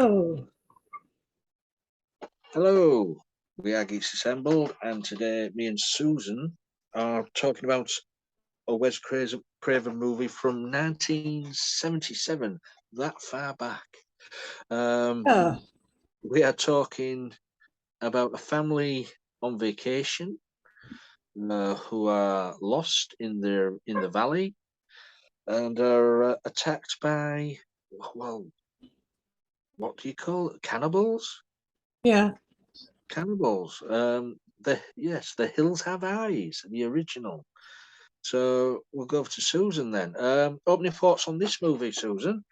Hello. Hello, we are Geeks Assembled, and today me and Susan are talking about a Craven movie from 1977, that far back. Um, Yeah. we are talking about a family on vacation who are lost in the valley and are attacked by, well, what do you call it? Cannibals? Yeah. Cannibals. The Hills Have Eyes, the original. So we'll go over to Susan then. Opening thoughts on this movie, Susan.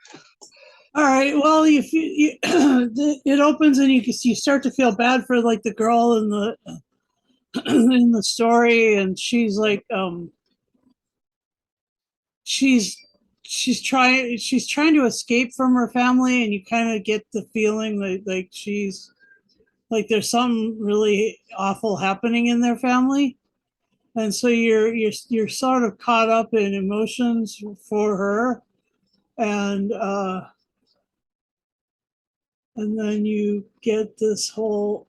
All right. Well, if it opens and you start to feel bad for like the girl in the in the story, and she's like she's she's trying to escape from her family, and you kind of get the feeling that like she's like there's something really awful happening in their family, and so you're sort of caught up in emotions for her, and then um, you get this whole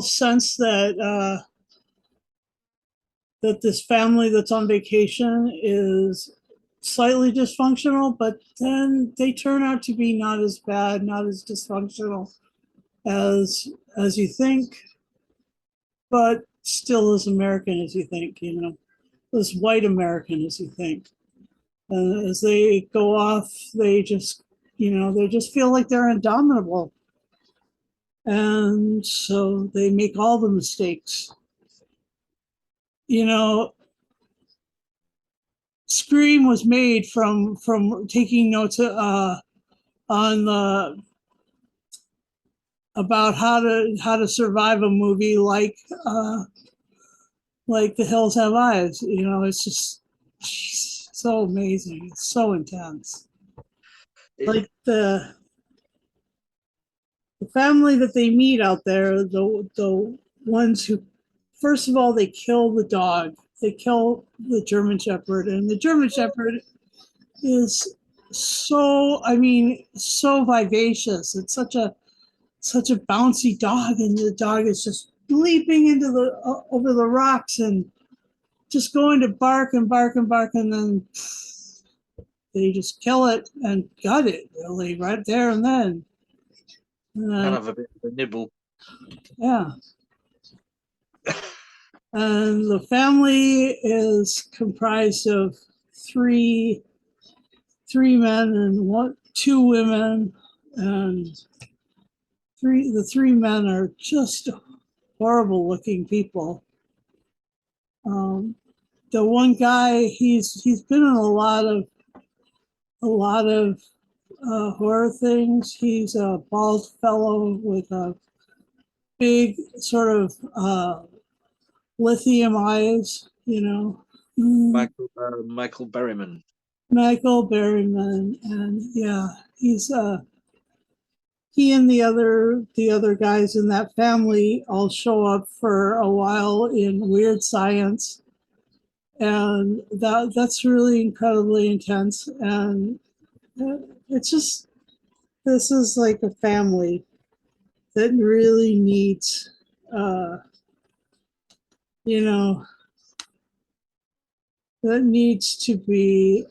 sense that that this family that's on vacation is slightly dysfunctional, but then they turn out to be not as bad, not as dysfunctional as you think, but still as American as you think, as white American as you think. And as they go off, they just feel like they're indomitable. And so they make all the mistakes. You know, Scream was made from taking notes on the about how to survive a movie like The Hills Have Eyes. It's just so amazing. It's so intense. It, Like the family that they meet out there, the ones who, first of all, they kill the dog. They kill the German Shepherd, and the German Shepherd is so vivacious. It's such a bouncy dog, and the dog is just leaping into the over the rocks and just going to bark and bark and bark, and then they just kill it and gut it really right there and then. And kind then of a bit of a nibble. yeah, and the family is comprised of three three men and two women, and the three men are just horrible looking people. Um, the one guy, he's been in a lot of horror things. He's a bald fellow with a big sort of lithium eyes, Michael Berryman. Michael Berryman, and yeah, he's he and the other guys in that family all show up for a while in Weird Science, and that's really incredibly intense. And it's just this is like a family that really needs, uh, you know, that needs to be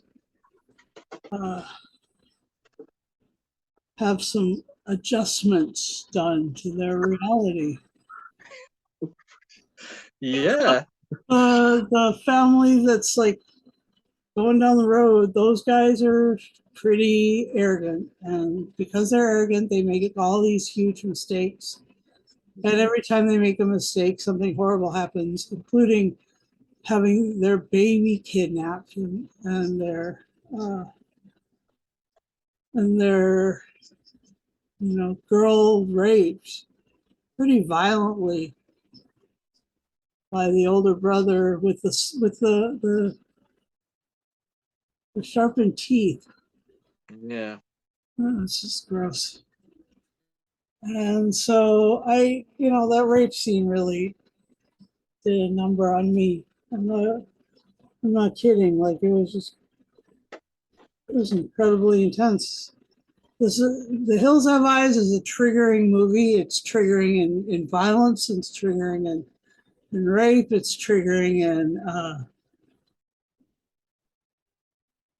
uh, have some adjustments done to their reality. Yeah. The family that's like going down the road, those guys are pretty arrogant, and because they're arrogant, they make all these huge mistakes. And every time they make a mistake, something horrible happens, including having their baby kidnapped uh, and their girl raped pretty violently by the older brother with the sharpened teeth. Yeah. Oh, it's just gross. And so that rape scene really did a number on me. I'm not kidding. Like it was incredibly intense. The Hills Have Eyes is a triggering movie. It's triggering in violence. It's triggering in rape. It's triggering in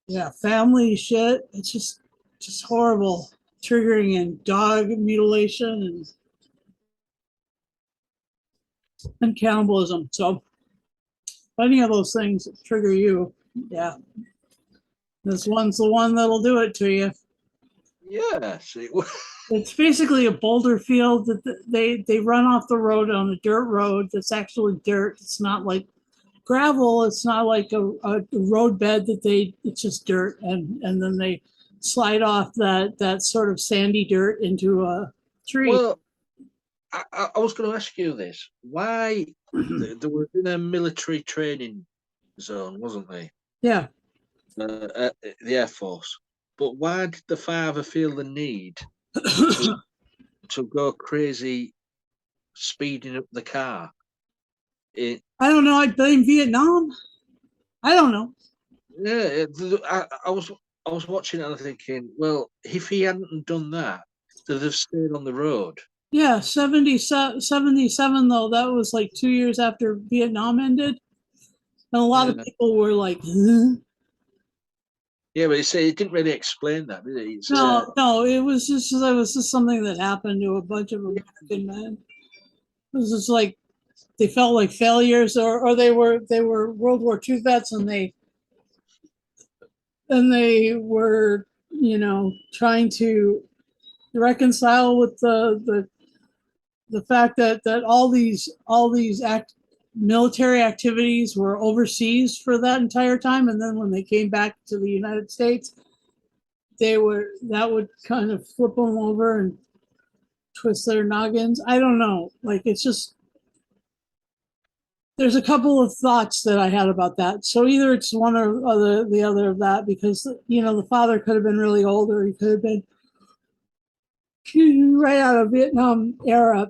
yeah, family shit. It's just horrible. Triggering in dog mutilation and cannibalism. So if any of those things trigger you, yeah, this one's the one that'll do it to you. Yes, It's basically a boulder field that they run off the road on a dirt road that's actually dirt. It's not like gravel. It's not like a road bed that it's just dirt, and then they slide off that sort of sandy dirt into a tree. well, I was going to ask you this. Why they were in a military training zone, wasn't they? Yeah, At the Air Force. But why did the father feel the need to to go crazy speeding up the car? It, I don't know. I blame Vietnam. I don't know. yeah, I was watching it and thinking, well, if he hadn't done that, they'd have stayed on the road. Yeah, 77 though. That was like 2 years after Vietnam ended, and a lot of Yeah, people were like, huh? yeah, but it didn't really explain that, did it? It's No, it was just something that happened to a bunch of American men. It was just like they felt like failures, or they were World War II vets, and they were trying to reconcile with the fact that all these military activities were overseas for that entire time, and then when they came back to the United States, that would kind of flip them over and twist their noggins. I don't know. Like it's just there's a couple of thoughts that I had about that. So either it's one or the other of that, because the father could have been really old, or he could have been right out of Vietnam era.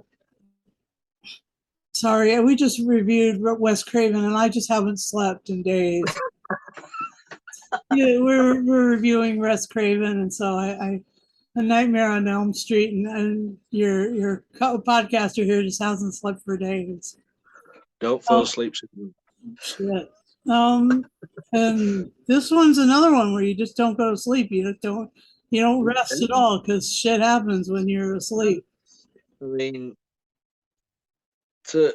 Sorry, we just reviewed Wes Craven, and I just haven't slept in days. Yeah, we're reviewing Wes Craven, and so I A Nightmare on Elm Street, and your podcaster here just hasn't slept for days. don't fall Oh asleep. shit. Um, and this one's another one where you just don't go to sleep. You don't rest at all because shit happens when you're asleep. I mean, to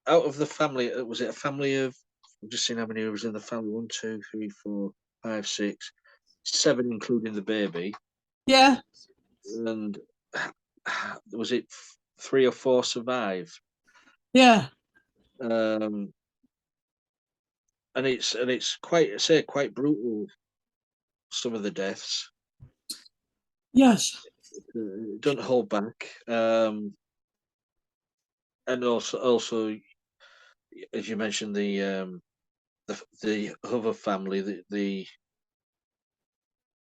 out of the family, was it a family of? I'm just seeing how many was in the family. 1, 2, 3, 4, 5, 6, 7, including the baby. Yeah, And was it 3 or 4 survive? yeah, Um, and it's quite, I say, quite brutal. Some of the deaths. yes, Don't hold back. And also, as you mentioned, the other family, the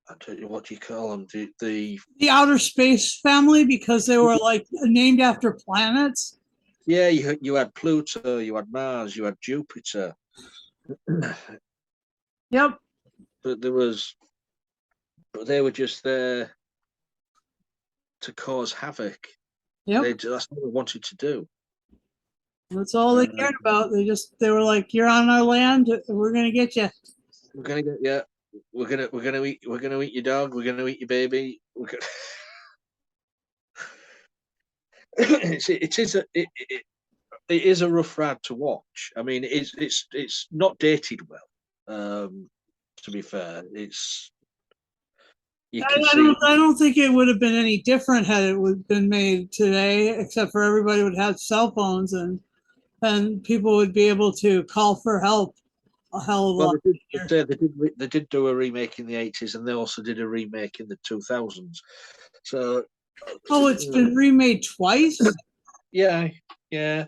I don't know, what do you call them? The the outer space family, because they were like named after planets. yeah, you had Pluto, you had Mars, you had Jupiter, Yep, but they were just there to cause havoc. yep. That's what they wanted to do. That's all they Uh, cared about. They were like, "You're on our land. We're gonna get you." we're gonna get yeah. We're gonna eat your dog. We're gonna eat your baby. It is a rough ride to watch. I mean, it's not dated well. To be fair, you can I see. don't. I don't think it would have been any different had it would been made today, except for everybody would have cell phones, and people would be able to call for help a hell of a Well, lot easier. they did do a remake in the 80s, and they also did a remake in the 2000s. So, Oh, it's been remade twice. yeah, yeah.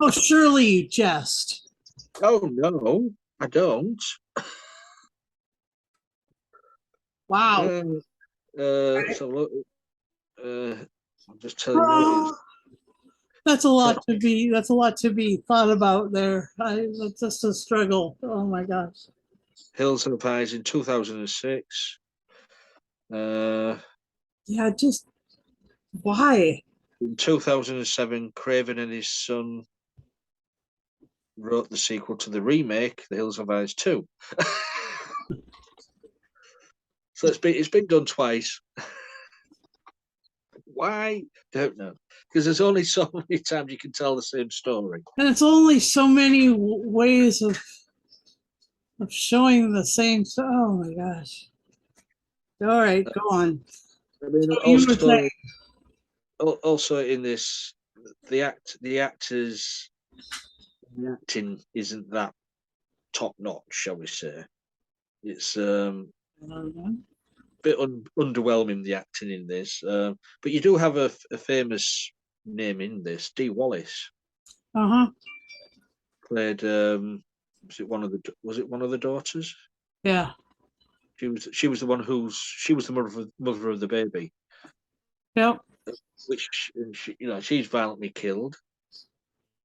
Oh, surely you jest. Oh no, I don't. Wow. So look, I'll just tell you now. It's Oh, that's a lot to be. That's a lot to be thought about there. That's just a struggle. Oh my gosh. Hills of Eyes in 2006. Uh, Yeah, just why? in 2007, Craven and his son wrote the sequel to the remake, The Hills of Ice 2. So it's been done twice. Why? Don't know. Because there's only so many times you can tell the same story. And it's only so many ways of showing the same. Oh my gosh! All right, go on. I mean, So you were saying, also in this, the actors, the acting isn't that top notch, shall we say? It's bit underwhelming, the acting in this. But you do have a famous name in this. Dee Wallace uh-huh, played. Was it one of the daughters? yeah, She was the one she was the mother of the baby, yep, which she's violently killed,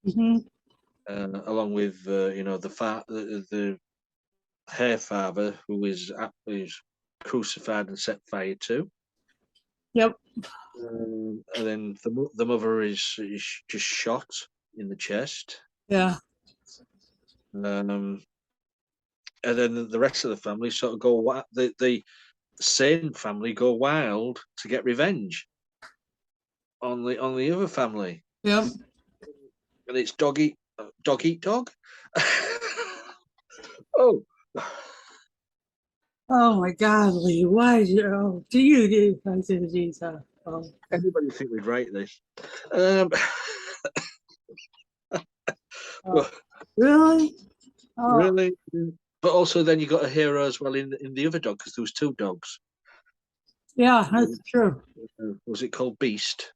hmm, along with the her father, who's crucified and set fire to. yep, And then the mother is just shot in the chest. yeah, Um, and then the rest of the family sort of the sane family go wild to get revenge on the other family, yep. and it's dog eat dog. Oh, Oh my God, Lee, why did you? Oh, do you do? I said, Jesus. Oh, anybody think we'd write this? Um, oh, but really? Oh, really, but also then you got a hero as well in the other dog, because there was two dogs. yeah, that's true. Was it called Beast?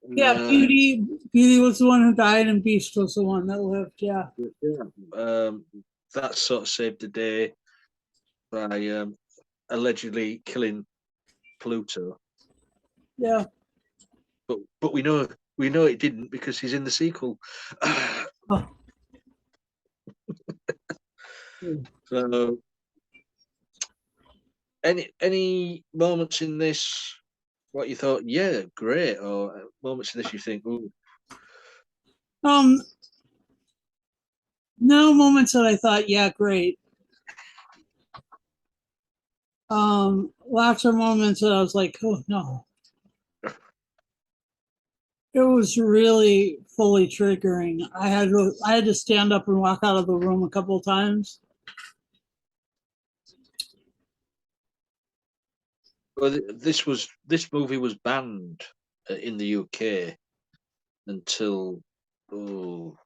Yeah, Uh, Beauty was the one who died, and Beast was the one that lived. Yeah, yeah, that sort of saved the day by allegedly killing Pluto, yeah. but we know it didn't, because he's in the sequel. Oh, hmm. So, any moments in this what you thought, yeah, great, or moments in this you think, ooh, um, no moments that I thought, yeah, great. Lots of moments that I was like, oh no. It was really fully triggering. I had to stand up and walk out of the room a couple of times. well, this movie was banned in the UK until, oh,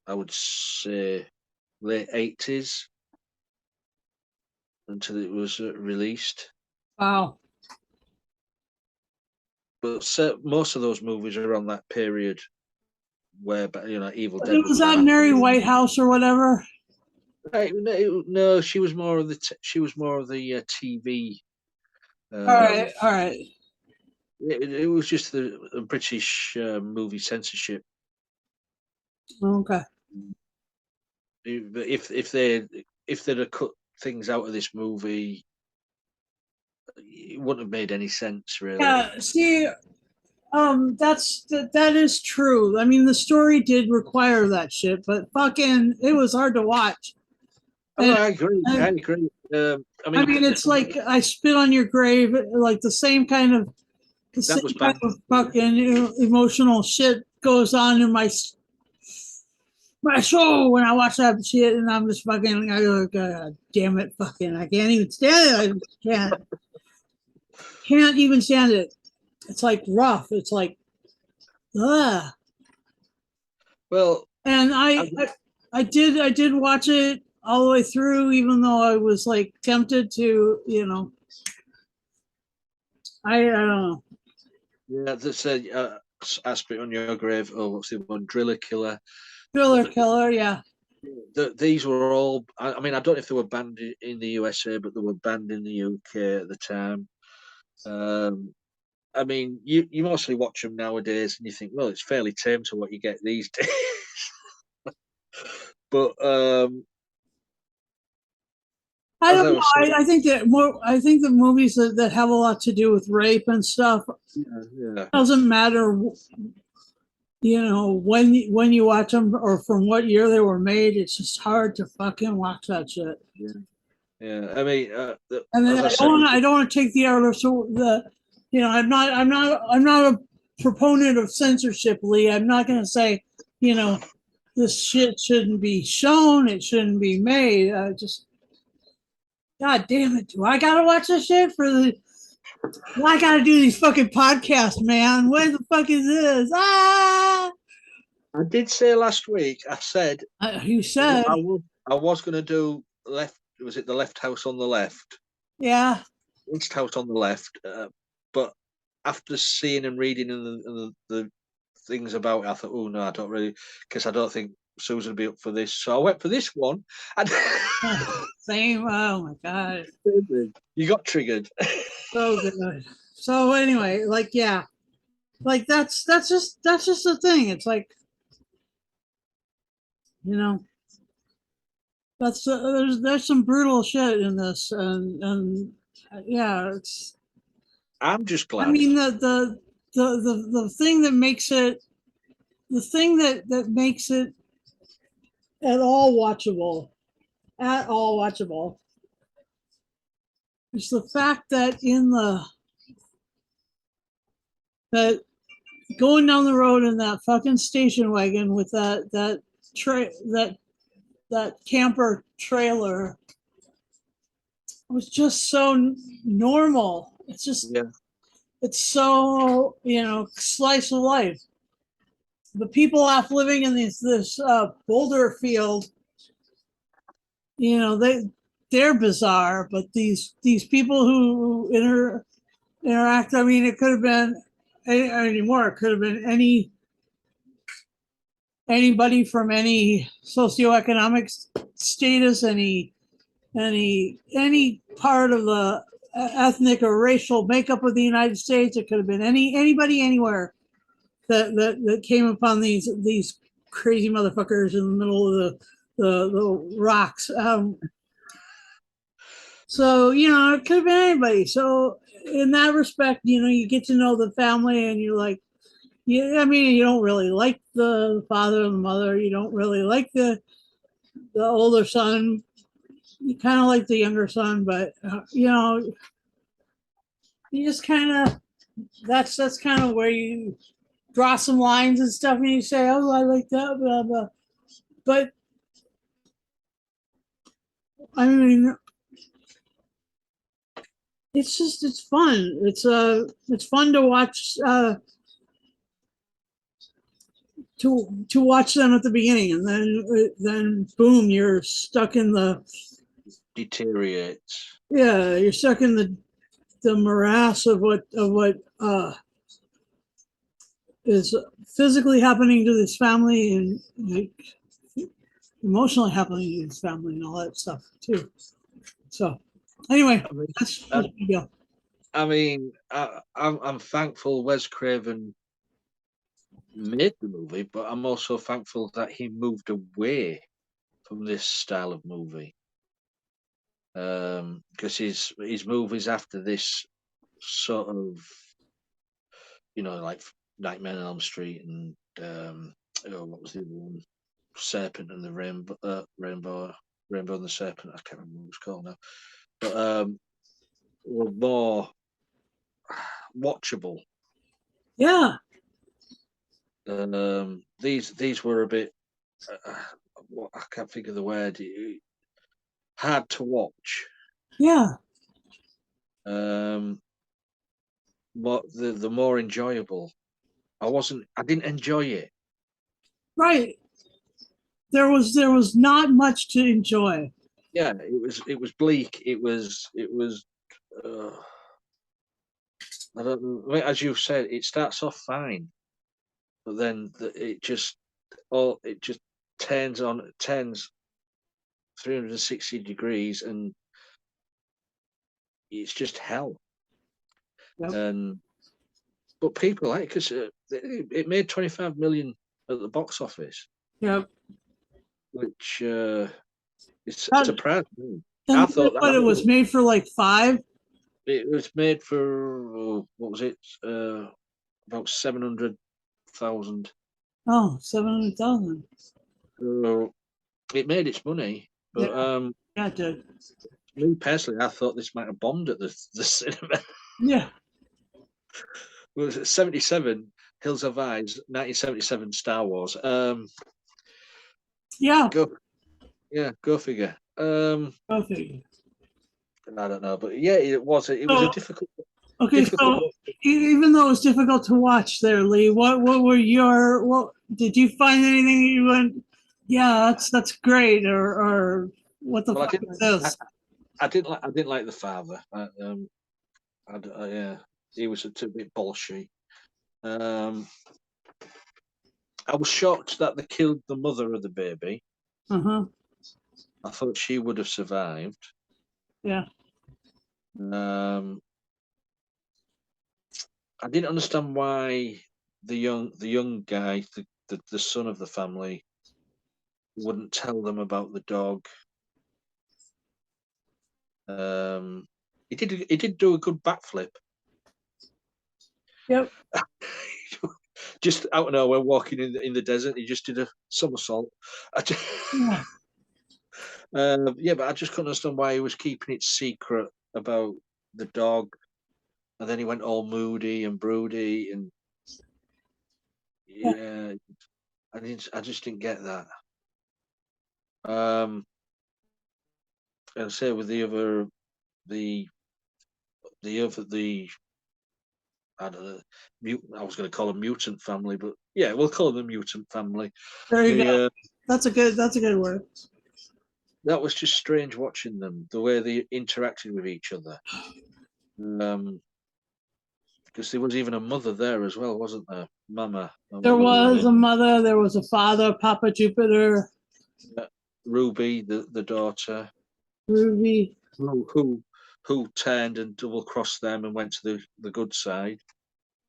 I would say late 80s, until it was released. Wow. But most of those movies are on that period where, Evil Dead It was was that banned. Mary Whitehouse or whatever. Right, no, she was more of the TV. All right, Um, all right. it was just the British movie censorship. Okay. But if they'd have cut things out of this movie, it wouldn't have made any sense, really. Yeah, see, that is true. I mean, the story did require that shit, but fucking, it was hard to watch. Oh, And I agree. I I, agree. I I mean, mean, it's like I spit on your grave, like the that same was kind banned. of fucking emotional shit goes on in my soul when I watch that shit, and I'm just fucking. I go, God damn it, fucking! I can't even stand it. I can't even stand it. It's like rough. It's like, ugh. Well, And I, I did watch it all the way through, even though I was like tempted to, I don't know. yeah, that's I spit on your grave. Oh, what's the one? Driller Killer. Thriller killer, yeah. These were all. I mean, I don't know if they were banned in the USA, but they were banned in the UK at the time. Um, I mean, you mostly watch them nowadays, and you think, well, it's fairly tame to what you get these days. But I as don't I know. was saying, I think that more. I think the movies that have a lot to do with rape and stuff yeah, doesn't matter. When you watch them or from what year they were made. It's just hard to fucking watch that shit. yeah, yeah. I mean, And then as I said, I don't want to take the arrow. So I'm not a proponent of censorship, Lee. I'm not going to say, you know, this shit shouldn't be shown. It shouldn't be made. Just, God damn it. Do I got to watch this shit for the, I got to do these fucking podcasts, man. What the fuck is this? Ah, I did say last week. I said you said, I was going to do left. Was it the left house on the left? yeah. East house on the left. But after seeing and reading the things about it, I thought, oh no, I don't really, because I don't think Susan would be up for this. So I went for this one. And Same. Oh my God. you got triggered. So good. So anyway, like, yeah. Like that's just the thing. It's like, you know, there's some brutal shit in this, and yeah, it's. I'm just I glad. mean, the thing that makes it, the thing that makes it at all watchable, at all watchable, is the fact that in the that going down the road in that fucking station wagon with that camper trailer was just so normal. It's just, Yeah, it's so, slice of life. The people off living in this boulder field, they're bizarre, but these people who interact. I mean, it could have been anymore. It could have been anybody from any socioeconomic status, any part of the ethnic or racial makeup of the United States. It could have been anybody anywhere that came upon these crazy motherfuckers in the middle of the rocks. So it could have been anybody. So in that respect, you get to know the family, and you're like, yeah. I mean, you don't really like the father and the mother. You don't really like the older son. You kind of like the younger son, but you just kind of, that's kind of where you draw some lines and stuff, and you say, oh, I like that, blah blah. But I mean, it's fun. It's fun to watch, to watch them at the beginning, and then boom, you're stuck in the, deteriorates. yeah, you're stuck in the morass of what is physically happening to this family, and like emotionally happening to this family, and all that stuff too. So anyway, I mean, that's I, just me go. I'm thankful Wes Craven made the movie, but I'm also thankful that he moved away from this style of movie. Because his movies after this sort of, like Nightmare on Elm Street and what was the other one? Serpent and the Rainbow and the Serpent. I can't remember what it's called now, but were more watchable. Yeah, These were a bit. I can't think of the word. Hard to watch. yeah, But the more enjoyable. I didn't enjoy it. right. There was not much to enjoy. Yeah, it was bleak. It was. I don't know. I mean, as you've said, it starts off fine, but then it just turns 360 degrees, and it's just hell. Yep. And but people like it because it made 25 million at the box office, Yep. which is That, surprising. I And thought but it was made for like five. it was made for what was it? About 700,000. Oh, 700,000. So it made its money, Yeah, but yeah, it did. me personally, I thought this might have bombed at the cinema. Yeah, Was it 77 Hills of Eyes, 1977 Star Wars? yeah. Go, yeah, go figure. Okay. I don't know, but yeah, it was. It was a So okay, difficult so watch. even though it's difficult to watch, there, Lee, what were your what did you find anything you went? Yeah, that's great, or what the Well, fuck is this? I didn't like the father. Yeah, he was a bit bolshy. Um, I was shocked that they killed the mother of the baby. Uh huh. I thought she would have survived. Yeah. Um, I didn't understand why the young guy, the son of the family, wouldn't tell them about the dog. Um, he did do a good backflip. Yep. Just out of nowhere, walking in the desert, he just did a somersault. Yeah. Yeah, but I just couldn't understand why he was keeping it secret about the dog, and then he went all moody and broody, and Yeah. yeah, I just didn't get that. Um, and say with the the I don't know, I was going to call them mutant family, but yeah, we'll call them the mutant family. There you go. The That's a good word. That was just strange watching them, the way they interacted with each other. Um, because there was even a mother there as well, wasn't there? Mama, There what was her was name? a mother, there was a father, Papa Jupiter, Uh, Ruby, the daughter, Ruby. who who who turned and double crossed them and went to the good side,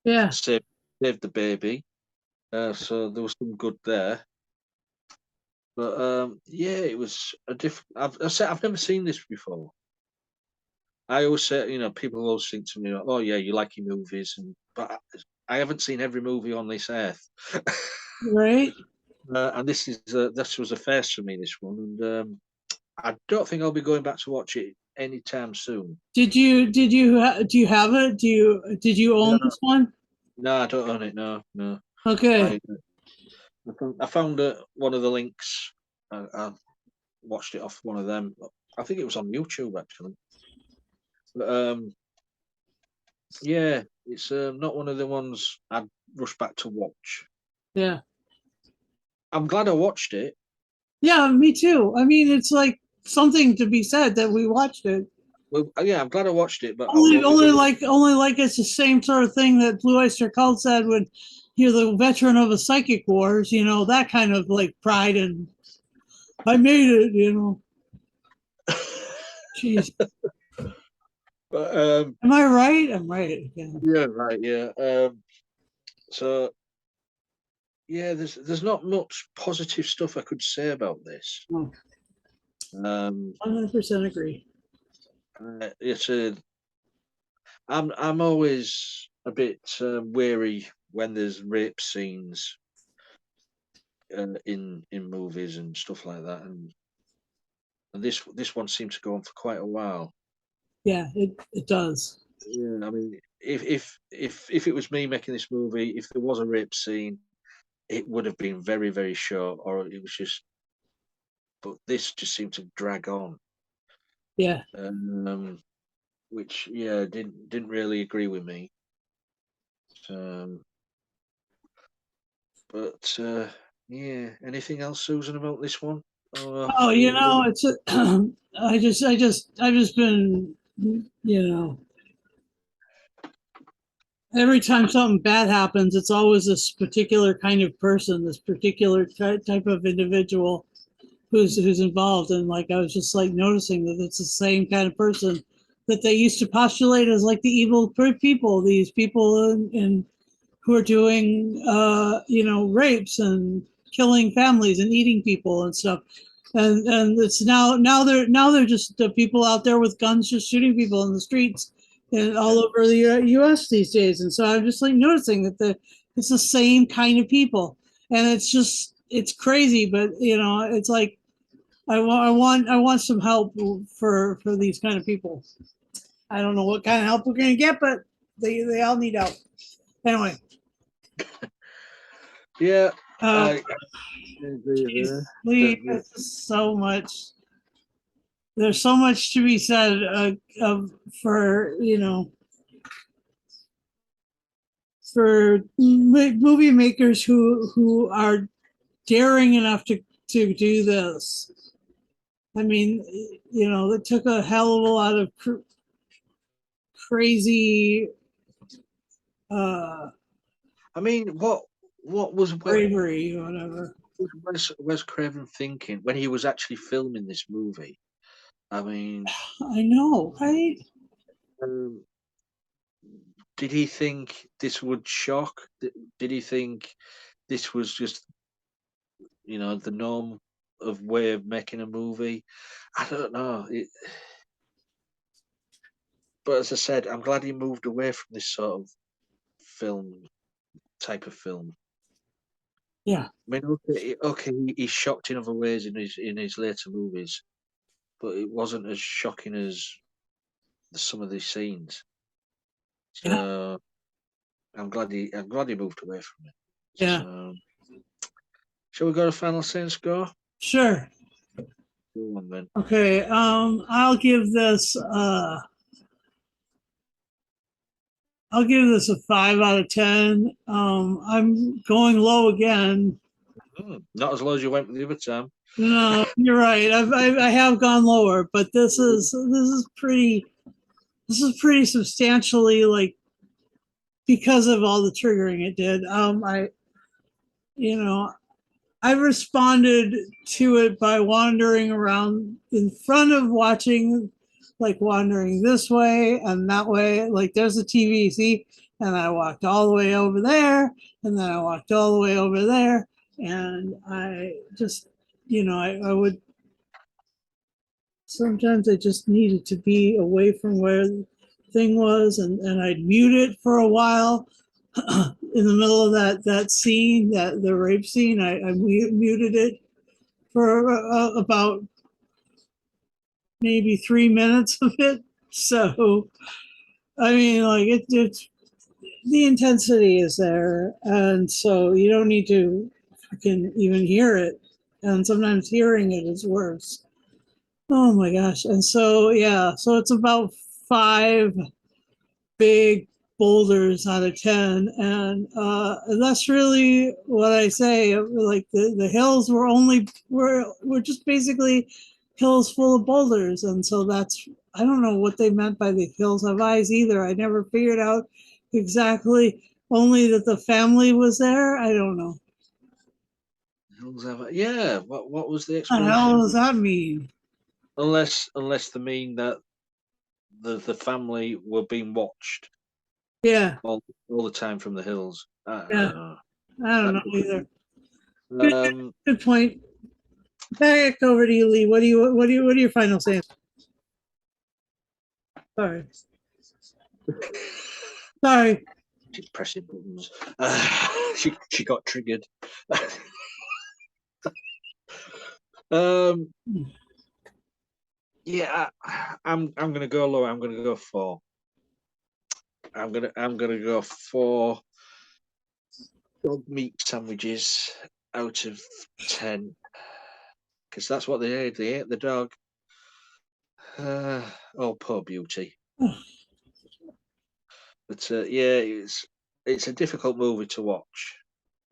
Yeah. saved saved the baby. So there was some good there. But yeah, it was a different. I've never seen this before. I always say, people always think to me, "Oh yeah, you like your movies," but I haven't seen every movie on this earth. Right. And this was a first for me. This one, and I don't think I'll be going back to watch it anytime soon. Do you have it? Did you No, own this one? no, I don't own it. No, no. Okay. I found one of the links. I watched it off one of them. I think it was on YouTube actually. But yeah, it's not one of the ones I'd rush back to watch. Yeah. I'm glad I watched it. Yeah, me too. I mean, it's like something to be said that we watched it. Well, yeah, I'm glad I watched it, but I won't be Only like it's the same sort of thing that Blue Oyster Cult said when you're the veteran of a psychic wars, that kind of like pride and I made it. Jeez. But Am I right? I'm right. Yeah. yeah, right, yeah. So yeah, there's not much positive stuff I could say about this. Oh, Um, 100% agree. it's a I'm always a bit wary when there's rape scenes in movies and stuff like that, and this one seemed to go on for quite a while. Yeah, it does. Yeah, I mean, if it was me making this movie, if there was a rape scene, it would have been very very short, or it was just. But this just seemed to drag on, Yeah. which yeah didn't really agree with me. Um, but yeah, anything else, Susan, about this one? Oh, it's I've just been, you know, every time something bad happens, it's always this particular kind of person, this particular type of individual who's involved. And like I was just like noticing that it's the same kind of person that they used to postulate as like the evil people, these people in who are doing rapes and killing families and eating people and stuff. and it's now they're just the people out there with guns just shooting people in the streets and all over the U.S. these days. And so I'm just like noticing that it's the same kind of people, and it's crazy, but it's like I want some help for these kind of people. I don't know what kind of help we're gonna get, but they all need help. Anyway, Yeah, uh, I agree geez, there. it's so much. There's so much to be said for for movie makers who are daring enough to do this. I mean, it took a hell of a lot of crazy uh, I mean, what was bravery, or whatever. Wes Craven thinking when he was actually filming this movie? I mean, I know, right? um, did he think this would shock? Did he think this was just the norm of way of making a movie? I don't know. But as I said, I'm glad he moved away from this sort of film type of film. Yeah, I mean, okay, he's shocked in other ways in his later movies, but it wasn't as shocking as some of these scenes. yeah, So I'm glad he moved away from it. yeah. So shall we go to final scene score? Sure. Go on then. Okay. I'll give this a 5 out of 10. I'm going low again. Not as low as you went with the other time. No, you're right. I have gone lower, but this is pretty substantially, like, because of all the triggering it did. You know, I responded to it by wandering around in front of watching, like wandering this way and that way. Like there's a TV, see, and I walked all the way over there, and then I walked all the way over there, and I just, I would sometimes I just needed to be away from where the thing was, and I'd mute it for a while. In the middle of that scene, that the rape scene, I muted it for about maybe 3 minutes of it. So I mean, like it's the intensity is there, and so you don't need to fucking even hear it. And sometimes hearing it is worse. Oh my gosh! And so yeah, so it's about five big boulders out of 10, and that's really what I say. Like the hills were just basically hills full of boulders, and so that's, I don't know what they meant by the hills have eyes either. I never figured out exactly, only that the family was there. I don't know. Yeah, what was the What the hell explanation? does that mean? Unless they mean that the family were being watched Yeah, all the time from the hills. I yeah, don't know. I don't That know could either. be. Good point. Back over to you, Lee. What are your final sayings? Sorry. Sorry. She's pressing buttons. She got triggered. um, yeah, I'm gonna go low. I'm gonna go 4. I'm gonna go 4 dog meat sandwiches out of 10 because that's what they ate. They ate the dog. Oh, poor beauty. But yeah, it's a difficult movie to watch.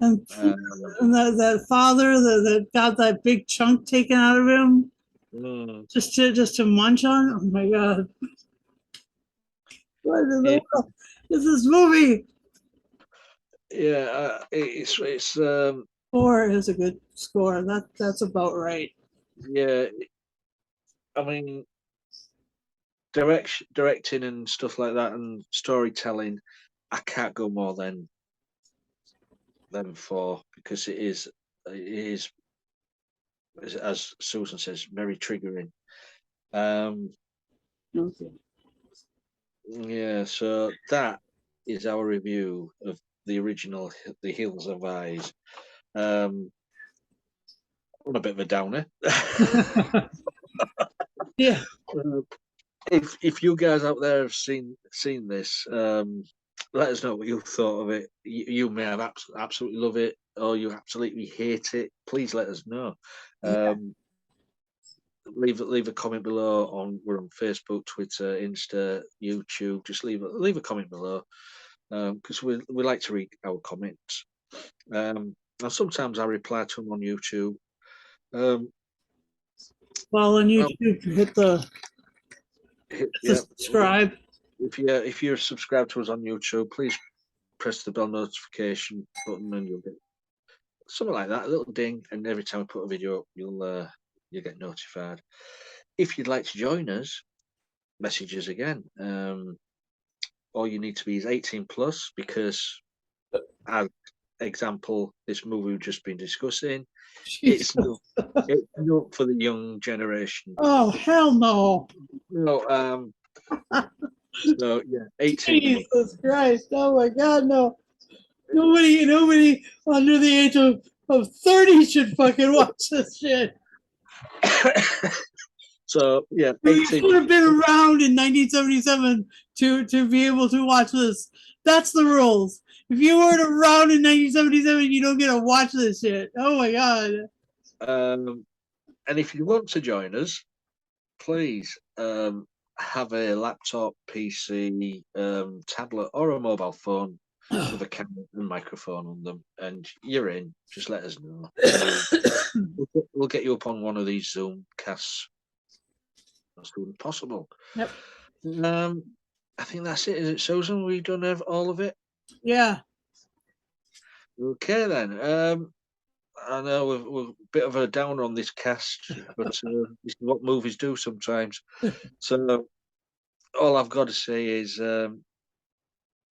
And, Um, and that father that got that big chunk taken out of him mm, just to munch on. Oh my god! What in yeah, the world is this movie? yeah, it's 4 is a good score. That's about right. yeah. I mean, directing and stuff like that, and storytelling. I can't go more than 4 because it is as Susan says, very triggering. Okay. Yeah, so that is our review of the original The Hills of Eyes. On a bit of a downer. Yeah. If you guys out there have seen this, let us know what you thought of it. You may have absolutely love it, or you absolutely hate it. Please let us know. Yeah. Leave a comment below. We're on Facebook, Twitter, Insta, YouTube. Just leave a comment below, because we like to read our comments. And sometimes I reply to them on YouTube. Well, on Well, YouTube, hit the yeah. subscribe. If you're subscribed to us on YouTube, please press the bell notification button, and you'll get something like that, a little ding, and every time we put a video up, you'll get notified. If you'd like to join us, message us again. All you need to be is 18 plus, because, as example, this movie we've just been discussing, Jesus. it's not for the young generation. Oh, hell no. No, so yeah, 18. Jesus Christ. Oh my God, no. Nobody under the age of 30 should fucking watch this shit. So yeah, You 18. should have been around in 1977 to be able to watch this. That's the rules. If you weren't around in 1977, you don't get to watch this shit. Oh my God. And if you want to join us, please have a laptop, PC, tablet, or a mobile phone with a camera and microphone on them, and you're in. Just let us know. We'll get you up on one of these Zoom casts as soon as possible. Yep. I think that's it. Is it, Susan? We done have all of it? Yeah. Okay then. I know we're a bit of a downer on this cast, but this is what movies do sometimes. So all I've got to say is,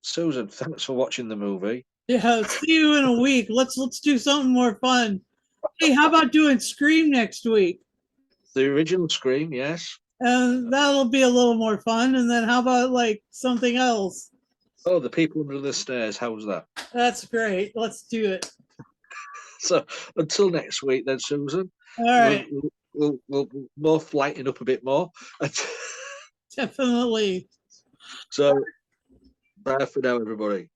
Susan, thanks for watching the movie. Yeah. See you in a week. Let's do something more fun. Hey, how about doing Scream next week? The original Scream, yes. And that'll be a little more fun. And then how about like something else? Oh, The People Under the Stairs. How's that? That's great. Let's do it. So until next week, then, Susan. All right. We'll both lighten up a bit more. Definitely. So bye for now, everybody.